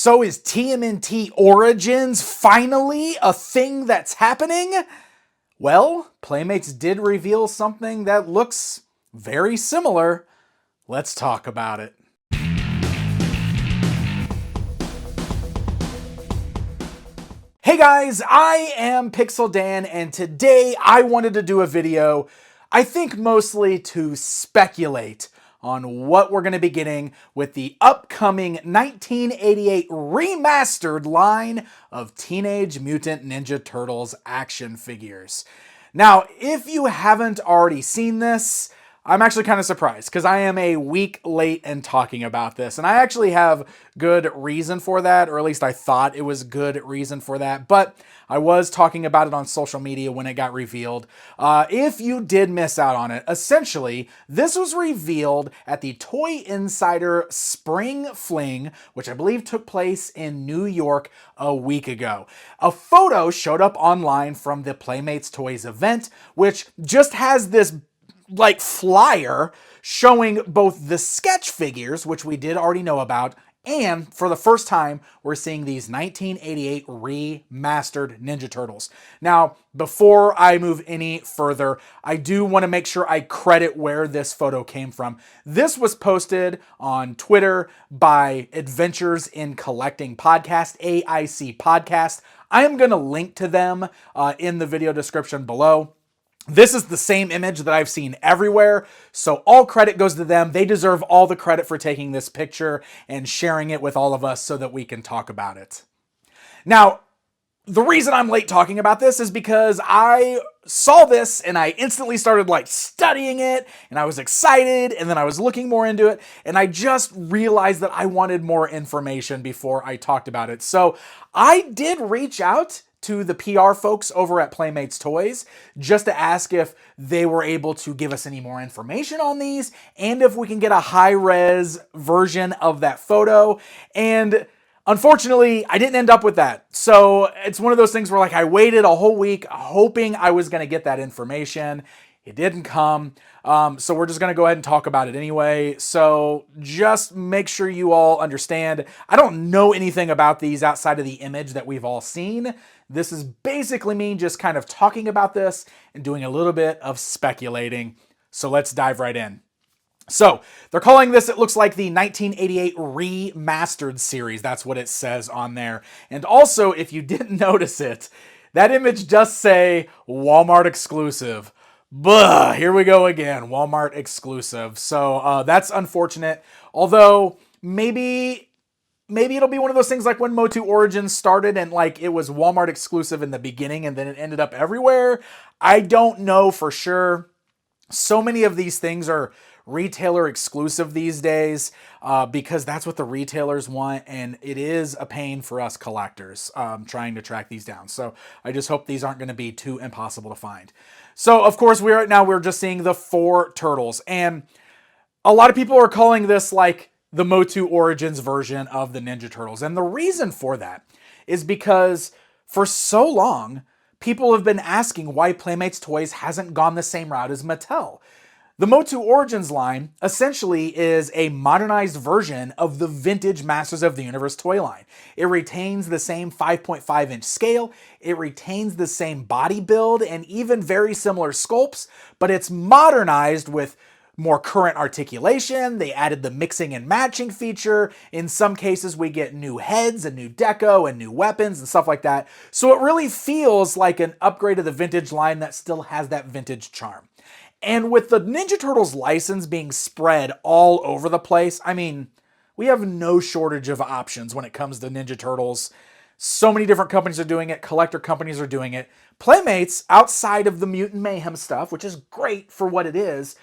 So is TMNT Origins finally a thing that's happening? Well, Playmates did reveal something that looks very similar. Let's talk about it. Hey guys, I am Pixel Dan, and today I wanted to do a video, I think mostly to speculate on what we're going to be getting with the upcoming 1988 remastered line of Teenage Mutant Ninja Turtles action figures. Now, if you haven't already seen this, I'm actually kind of surprised because I am a week late in talking about this, and I actually have good reason for that, or at least I thought it was good reason for that, but I was talking about it on social media when it got revealed. If you did miss out on it, essentially, this was revealed at the Toy Insider Spring Fling, which I believe took place in New York a week ago. A photo showed up online from the Playmates Toys event, which just has this like flyer showing both the sketch figures, which we did already know about, and for the first time, we're seeing these 1988 remastered Ninja Turtles. Now, before I move any further, I do want to make sure I credit where this photo came from. This was posted on Twitter by Adventures in Collecting Podcast, AIC Podcast. I am going to link to them in the video description below. This is the same image that I've seen everywhere, so all credit goes to them. They deserve all the credit for taking this picture and sharing it with all of us so that we can talk about it. Now, the reason I'm late talking about this is because I saw this and I instantly started like studying it, and I was excited, and then I was looking more into it, and I just realized that I wanted more information before I talked about it. So I did reach out to the PR folks over at Playmates Toys just to ask if they were able to give us any more information on these and if we can get a high-res version of that photo. And unfortunately, I didn't end up with that. So it's one of those things where like I waited a whole week hoping I was going to get that information. It didn't come. So we're just going to go ahead and talk about it anyway. So just make sure you all understand, I don't know anything about these outside of the image that we've all seen. This is basically me just kind of talking about this and doing a little bit of speculating. So let's dive right in. So they're calling this, it looks like, the 1988 Remastered series. That's what it says on there. And also, if you didn't notice it, that image does say Walmart exclusive. Buh, here we go again, Walmart exclusive. So that's unfortunate. Although maybe it'll be one of those things like when Motu Origins started and like it was Walmart exclusive in the beginning and then it ended up everywhere. I don't know for sure. So many of these things are retailer exclusive these days because that's what the retailers want, and it is a pain for us collectors trying to track these down. So I just hope these aren't going to be too impossible to find. So of course we're just seeing the 4 turtles, and a lot of people are calling this like the Motu Origins version of the Ninja Turtles. And the reason for that is because for so long, people have been asking why Playmates Toys hasn't gone the same route as Mattel. The Motu Origins line essentially is a modernized version of the vintage Masters of the Universe toy line. It retains the same 5.5-inch scale, it retains the same body build, and even very similar sculpts, but it's modernized with more current articulation. They added the mixing and matching feature. In some cases, we get new heads and new deco and new weapons and stuff like that. So it really feels like an upgrade of the vintage line that still has that vintage charm. And with the Ninja Turtles license being spread all over the place, I mean, we have no shortage of options when it comes to Ninja Turtles. So many different companies are doing it. Collector companies are doing it. Playmates, outside of the Mutant Mayhem stuff, which is great for what it is,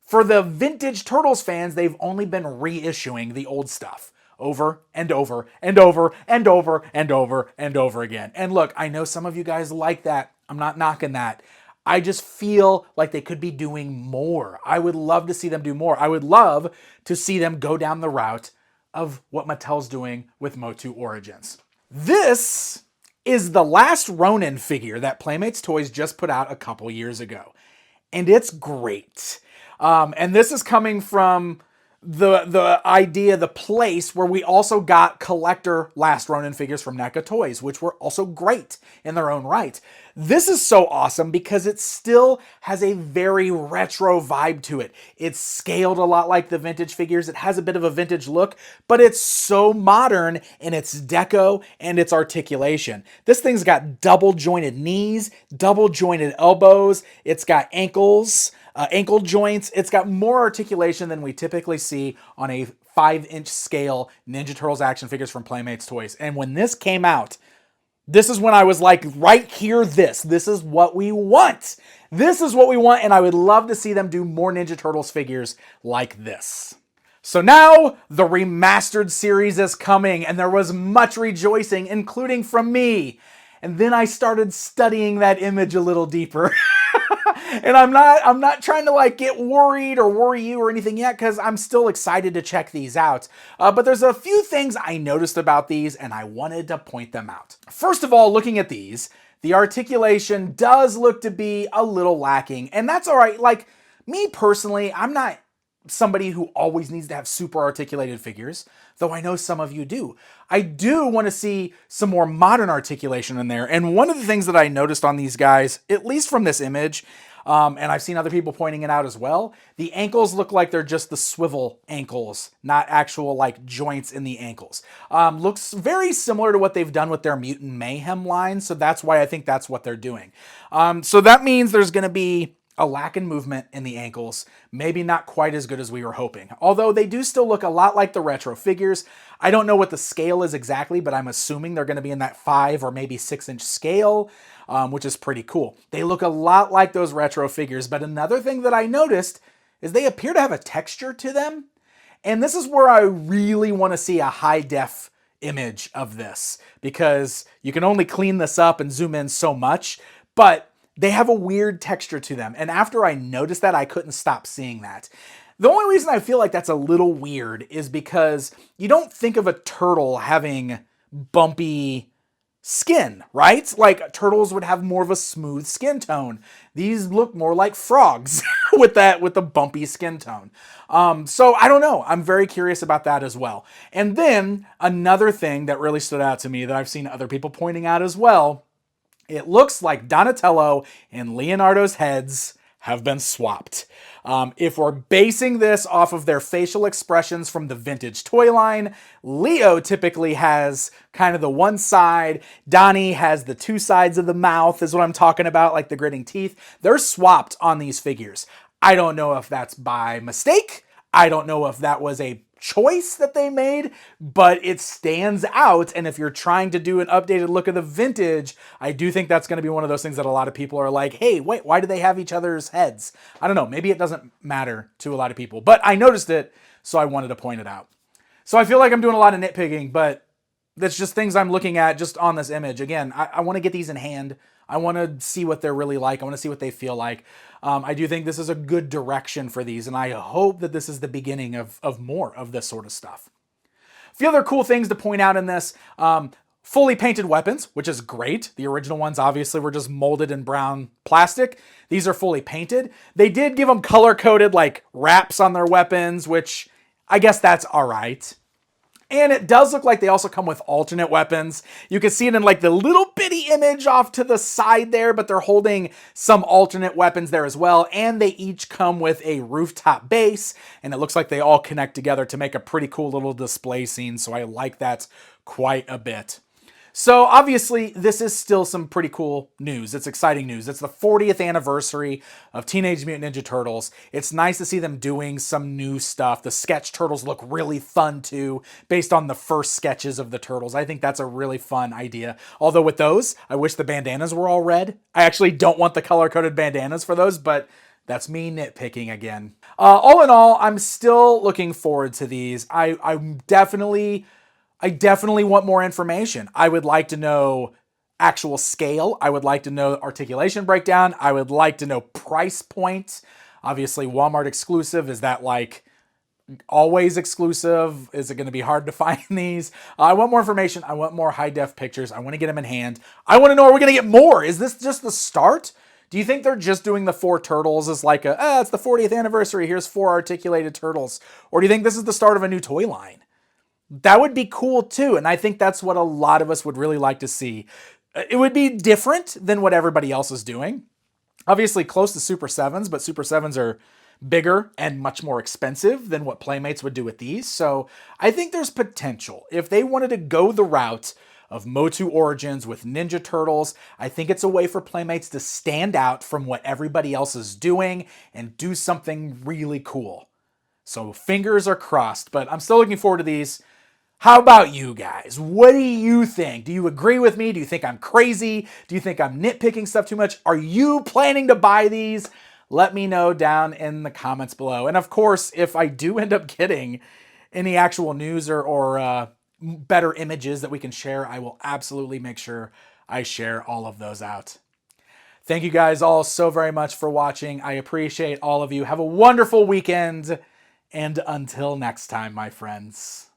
for the vintage Turtles fans, they've only been reissuing the old stuff over and over and over and over and over and over again. And look, I know some of you guys like that. I'm not knocking that. I just feel like they could be doing more. I would love to see them do more. I would love to see them go down the route of what Mattel's doing with Motu Origins. This is the last Ronin figure that Playmates Toys just put out a couple years ago. And it's great. And this is coming from the idea, the place where we also got collector Last Ronin figures from NECA Toys, which were also great in their own right. This is so awesome because it still has a very retro vibe to it. It's scaled a lot like the vintage figures. It has a bit of a vintage look, but it's so modern in its deco and its articulation. This thing's got double jointed knees, double jointed elbows. It's got ankles. Ankle joints. It's got more articulation than we typically see on a 5-inch scale Ninja Turtles action figures from Playmates Toys. And when this came out, this is when I was like, right here, this is what we want. This is what we want, and I would love to see them do more Ninja Turtles figures like this. So now the Remastered series is coming, and there was much rejoicing, including from me. And then I started studying that image a little deeper. And I'm not trying to like get worried or worry you or anything yet, because I'm still excited to check these out. But there's a few things I noticed about these and I wanted to point them out. First of all, looking at these, the articulation does look to be a little lacking, and that's all right. Like me personally, I'm not somebody who always needs to have super articulated figures, though I know some of you do. I do want to see some more modern articulation in there. And one of the things that I noticed on these guys, at least from this image, and I've seen other people pointing it out as well, the ankles look like they're just the swivel ankles, not actual like joints in the ankles. Looks very similar to what they've done with their Mutant Mayhem line, so that's why I think that's what they're doing. So that means there's going to be a lack in movement in the ankles, maybe not quite as good as we were hoping. Although they do still look a lot like the retro figures. I don't know what the scale is exactly, but I'm assuming they're going to be in that 5 or maybe 6-inch scale, which is pretty cool. They look a lot like those retro figures, but another thing that I noticed is they appear to have a texture to them. And this is where I really want to see a high-def image of this, because you can only clean this up and zoom in so much, but they have a weird texture to them. And after I noticed that, I couldn't stop seeing that. The only reason I feel like that's a little weird is because you don't think of a turtle having bumpy skin, right? Like turtles would have more of a smooth skin tone. These look more like frogs with the bumpy skin tone. So I don't know. I'm very curious about that as well. And then another thing that really stood out to me that I've seen other people pointing out as well, it looks like Donatello and Leonardo's heads have been swapped. If we're basing this off of their facial expressions from the vintage toy line, Leo typically has kind of the one side. Donnie has the two sides of the mouth, is what I'm talking about, like the gritting teeth. They're swapped on these figures. I don't know if that's by mistake. I don't know if that was a choice that they made, but it stands out. And if you're trying to do an updated look of the vintage, I do think that's going to be one of those things that a lot of people are like, hey, wait, why do they have each other's heads? I don't know. Maybe it doesn't matter to a lot of people, but I noticed it, so I wanted to point it out. So I feel like I'm doing a lot of nitpicking, but that's just things I'm looking at just on this image. Again, I want to get these in hand. I want to see what they're really like. I want to see what they feel like. I do think this is a good direction for these, and I hope that this is the beginning of more of this sort of stuff. A few other cool things to point out in this. Fully painted weapons, which is great. The original ones obviously were just molded in brown plastic. These are fully painted. They did give them color-coded like wraps on their weapons, which I guess that's all right. And it does look like they also come with alternate weapons. You can see it in like the little bitty image off to the side there, but they're holding some alternate weapons there as well. And they each come with a rooftop base, and it looks like they all connect together to make a pretty cool little display scene. So I like that quite a bit. So obviously this is still some pretty cool news. It's exciting news. It's the 40th anniversary of Teenage Mutant Ninja Turtles. It's nice to see them doing some new stuff. The sketch turtles look really fun too, based on the first sketches of the turtles. I think that's a really fun idea. Although with those, I wish the bandanas were all red. I actually don't want the color-coded bandanas for those, but that's me nitpicking again. All in all, I'm still looking forward to these. I definitely want more information. I would like to know actual scale. I would like to know articulation breakdown. I would like to know price point. Obviously, Walmart exclusive. Is that like always exclusive? Is it going to be hard to find these? I want more information. I want more high-def pictures. I want to get them in hand. I want to know, are we going to get more? Is this just the start? Do you think they're just doing the 4 turtles as like it's the 40th anniversary, here's 4 articulated turtles? Or do you think this is the start of a new toy line? That would be cool too, and I think that's what a lot of us would really like to see. It would be different than what everybody else is doing. Obviously close to Super 7s, but Super 7s are bigger and much more expensive than what Playmates would do with these. So I think there's potential. If they wanted to go the route of Motu Origins with Ninja Turtles, I think it's a way for Playmates to stand out from what everybody else is doing and do something really cool. So fingers are crossed, but I'm still looking forward to these. How about you guys? What do you think? Do you agree with me? Do you think I'm crazy? Do you think I'm nitpicking stuff too much? Are you planning to buy these? Let me know down in the comments below. And of course, if I do end up getting any actual news or better images that we can share, I will absolutely make sure I share all of those out. Thank you guys all so very much for watching. I appreciate all of you. Have a wonderful weekend. And until next time, my friends.